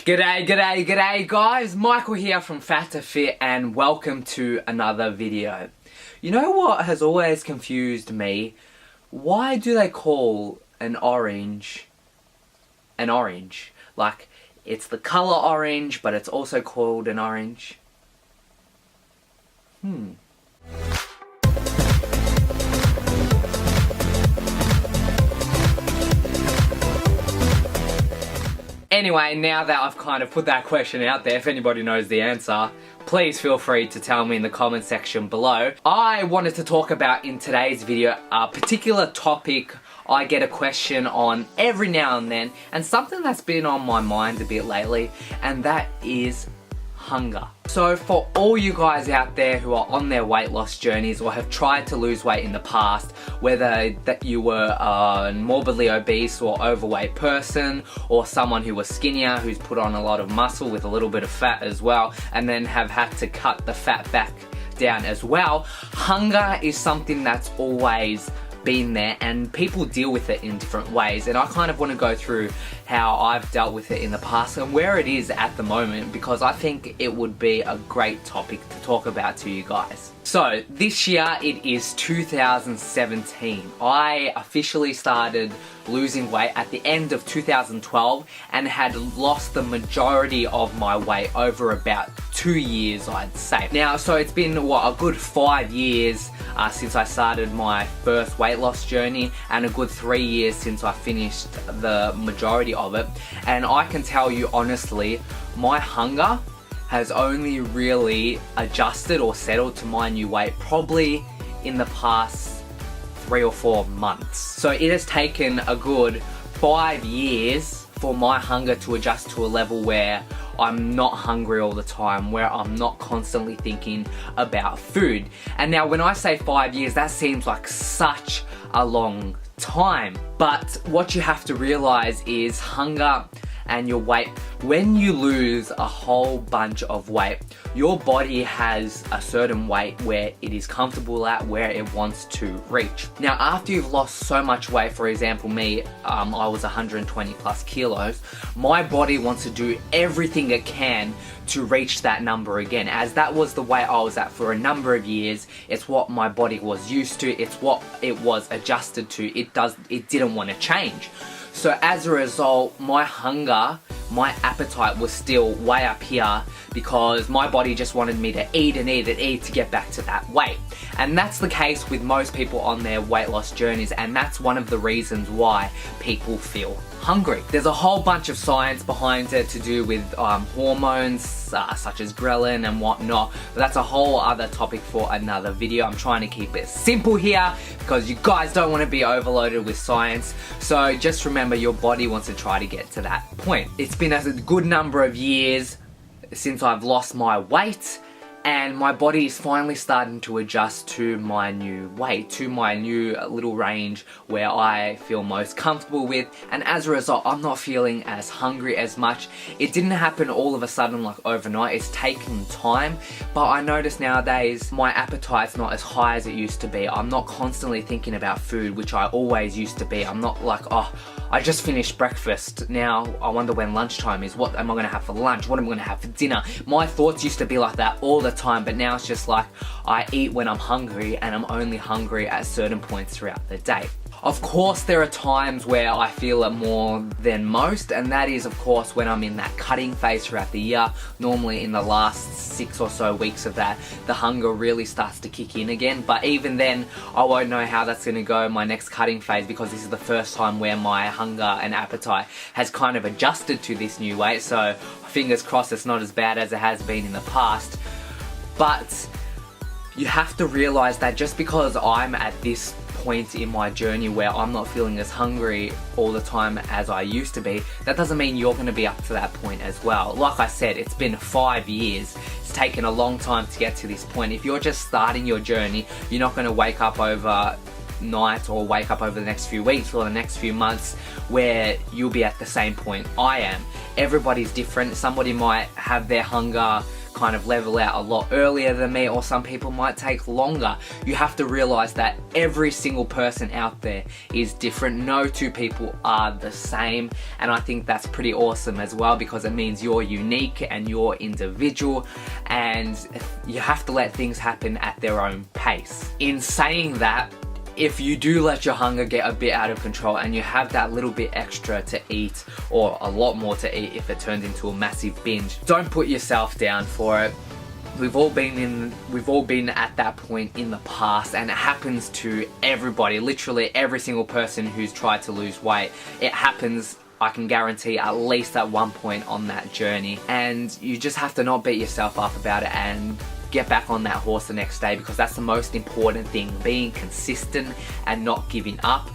G'day guys, Michael here from Fat to Fit and welcome to another video. You know what has always confused me? Why do they call an orange an orange? Like, it's the colour orange, but it's also called an orange. Anyway, now that I've kind of put that question out there, if anybody knows the answer, please feel free to tell me in the comment section below. I wanted to talk about in today's video a particular topic I get a question on every now and then, and something that's been on my mind a bit lately, and that is hunger. So for all you guys out there who are on their weight loss journeys or have tried to lose weight in the past, whether that you were a morbidly obese or overweight person, or someone who was skinnier who's put on a lot of muscle with a little bit of fat as well, and then have had to cut the fat back down as well, hunger is something that's always been there, and people deal with it in different ways, and I kind of want to go through how I've dealt with it in the past and where it is at the moment, because I think it would be a great topic to talk about to you guys. So this year it is 2017. I officially started losing weight at the end of 2012 and had lost the majority of my weight over about 2 years, I'd say. Now, so it's been, what, a good 5 years since I started my first weight loss journey, and a good 3 years since I finished the majority of it. And I can tell you honestly, my hunger has only really adjusted or settled to my new weight probably in the past 3 or 4 months. So it has taken a good 5 years for my hunger to adjust to a level where I'm not hungry all the time, where I'm not constantly thinking about food. And now when I say 5 years, that seems like such a long time. But what you have to realize is hunger and your weight, when you lose a whole bunch of weight, your body has a certain weight where it is comfortable at, where it wants to reach. Now, after you've lost so much weight, for example me, I was 120 plus kilos, my body wants to do everything it can to reach that number again, as that was the weight I was at for a number of years. It's what my body was used to, it's what it was adjusted to. It didn't want to change. So as a result, my hunger, my appetite was still way up here, because my body just wanted me to eat and eat and eat to get back to that weight. And that's the case with most people on their weight loss journeys, and that's one of the reasons why people feel hungry. There's a whole bunch of science behind it to do with hormones such as ghrelin and whatnot, but that's a whole other topic for another video. I'm trying to keep it simple here because you guys don't want to be overloaded with science. So just remember, your body wants to try to get to that point. It's been a good number of years since I've lost my weight, and my body is finally starting to adjust to my new weight, to my new little range where I feel most comfortable with, and as a result, I'm not feeling as hungry as much. It didn't happen all of a sudden, like overnight. It's taken time, but I notice nowadays my appetite's not as high as it used to be. I'm not constantly thinking about food, which I always used to be. I'm not like, oh, I just finished breakfast, now I wonder when lunchtime is. What am I gonna have for lunch? What am I gonna have for dinner? My thoughts used to be like that all the time, but now it's just like, I eat when I'm hungry, and I'm only hungry at certain points throughout the day. Of course, there are times where I feel it more than most, and that is, of course, when I'm in that cutting phase throughout the year. Normally in the last 6 or so weeks of that, the hunger really starts to kick in again. But even then, I won't know how that's going to go in my next cutting phase, because this is the first time where my hunger and appetite has kind of adjusted to this new weight. So fingers crossed it's not as bad as it has been in the past. But you have to realize that just because I'm at this point in my journey where I'm not feeling as hungry all the time as I used to be, that doesn't mean you're going to be up to that point as well. Like I said, it's been 5 years. It's taken a long time to get to this point. If you're just starting your journey, you're not going to wake up overnight or wake up over the next few weeks or the next few months where you'll be at the same point I am. Everybody's different. Somebody might have their hunger kind of level out a lot earlier than me, or some people might take longer. You have to realize that every single person out there is different. No two people are the same, and I think that's pretty awesome as well, because it means you're unique and you're individual, and you have to let things happen at their own pace. In saying that, if you do let your hunger get a bit out of control and you have that little bit extra to eat, or a lot more to eat if it turns into a massive binge, don't put yourself down for it. We've all been at that point in the past, and it happens to everybody, literally every single person who's tried to lose weight. It happens, I can guarantee, at least at one point on that journey, and you just have to not beat yourself up about it and get back on that horse the next day, because that's the most important thing, being consistent and not giving up.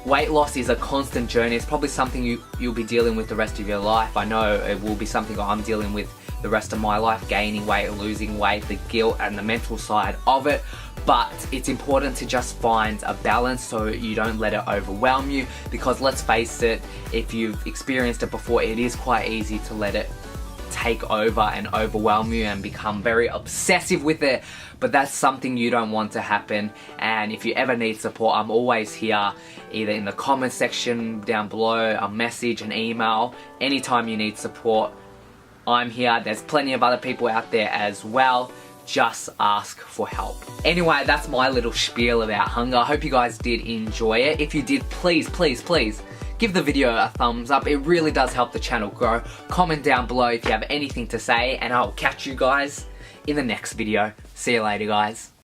Weight loss is a constant journey. It's probably something you'll be dealing with the rest of your life. I know it will be something I'm dealing with the rest of my life, gaining weight, losing weight, the guilt and the mental side of it. But it's important to just find a balance so you don't let it overwhelm you, because let's face it, if you've experienced it before, it is quite easy to let it take over and overwhelm you and become very obsessive with it. But that's something you don't want to happen. And if you ever need support, I'm always here, either in the comment section down below, a message, an email. Anytime you need support, I'm here. There's plenty of other people out there as well. Just ask for help. Anyway, that's my little spiel about hunger. I hope you guys did enjoy it. If you did, please give the video a thumbs up. It really does help the channel grow. Comment down below if you have anything to say, and I'll catch you guys in the next video. See you later, guys.